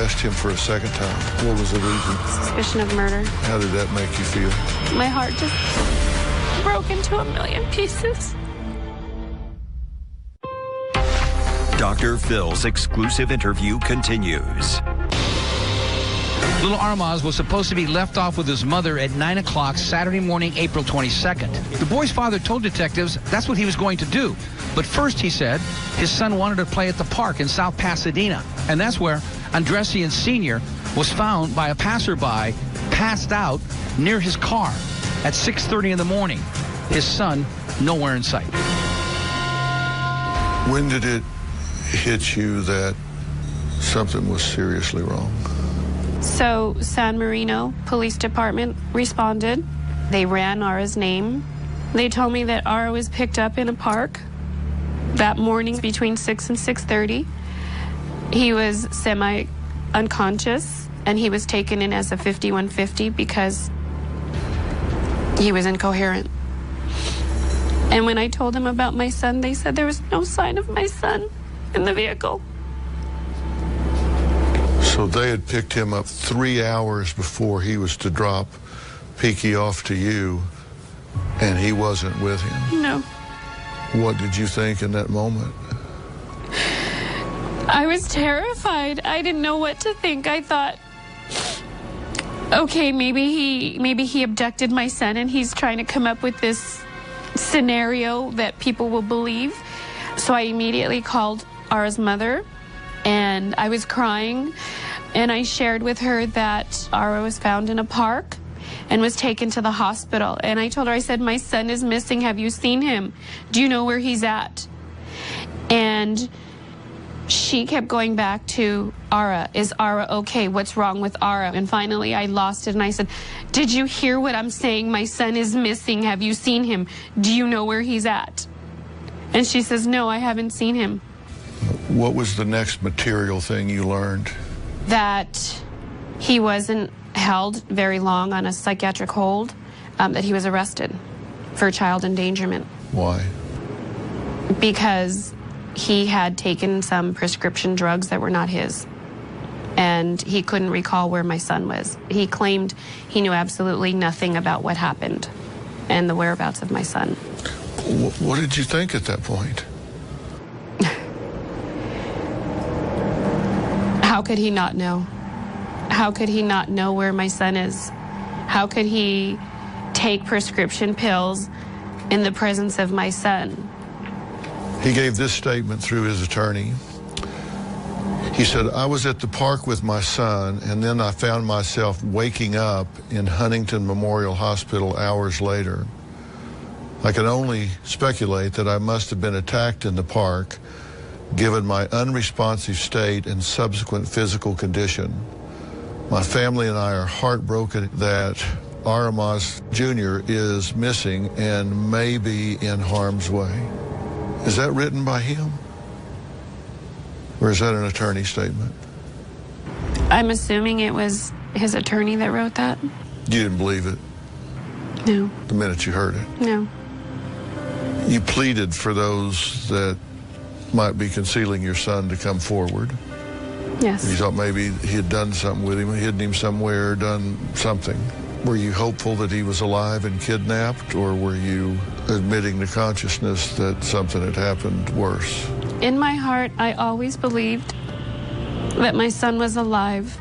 arrest him for a second time? What was the reason? Suspicion of murder. How did that make you feel? My heart just broke into a million pieces. Dr. Phil's exclusive interview continues. Little Aramaz was supposed to be left off with his mother at 9 o'clock Saturday morning, April 22nd. The boy's father told detectives that's what he was going to do. But first, he said, his son wanted to play at the park in South Pasadena. And that's where Andressian Sr. was found by a passerby passed out near his car at 6:30 in the morning. His son nowhere in sight. When did it hit you that something was seriously wrong? So San Marino Police Department responded. They ran Ara's name. They told me that Ara was picked up in a park that morning between 6 and 6:30. He was semi-unconscious, and he was taken in as a 5150 because he was incoherent. And when I told them about my son, they said there was no sign of my son in the vehicle. So they had picked him up 3 hours before he was to drop Peaky off to you, and he wasn't with him? No. What did you think in that moment? I was terrified. I didn't know what to think. I thought, okay, maybe he abducted my son and he's trying to come up with this scenario that people will believe. So I immediately called Ara's mother, and I was crying, and I shared with her that Ara was found in a park and was taken to the hospital. And I told her, I said, my son is missing. Have you seen him? Do you know where he's at? And she kept going back to Ara. Is Ara okay? What's wrong with Ara? And finally I lost it, and I said, did you hear what I'm saying? My son is missing. Have you seen him? Do you know where he's at? And she says, no, I haven't seen him. What was the next material thing you learned? That he wasn't held very long on a psychiatric hold, that he was arrested for child endangerment. Why? Because he had taken some prescription drugs that were not his, and he couldn't recall where my son was. He claimed he knew absolutely nothing about what happened and the whereabouts of my son. What did you think at that point? How could he not know? How could he not know where my son is? How could he take prescription pills in the presence of my son? He gave this statement through his attorney. He said, I was at the park with my son, and then I found myself waking up in Huntington Memorial Hospital hours later. I can only speculate that I must have been attacked in the park, given my unresponsive state and subsequent physical condition. My family and I are heartbroken that Aramaz Jr. is missing and may be in harm's way. Is that written by him? Or is that an attorney statement? I'm assuming it was his attorney that wrote that. You didn't believe it No. the minute you heard it? No. You pleaded for those that might be concealing your son to come forward. Yes. You thought maybe he had done something with him, hidden him somewhere, done something. Were you hopeful that he was alive and kidnapped, or were you admitting to consciousness that something had happened worse? In my heart, I always believed that my son was alive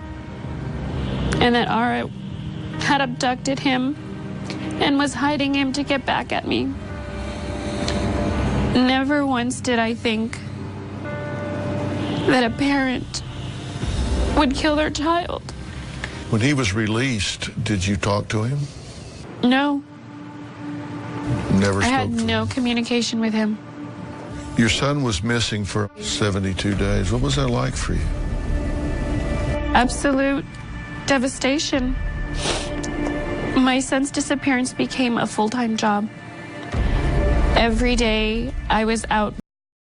and that Ara had abducted him and was hiding him to get back at me. Never once did I think that a parent would kill their child. When he was released, did you talk to him? No. Never I spoke had to him? no communication with him. Your son was missing for 72 days. What was that like for you? Absolute devastation. My son's disappearance became a full-time job. Every day I was out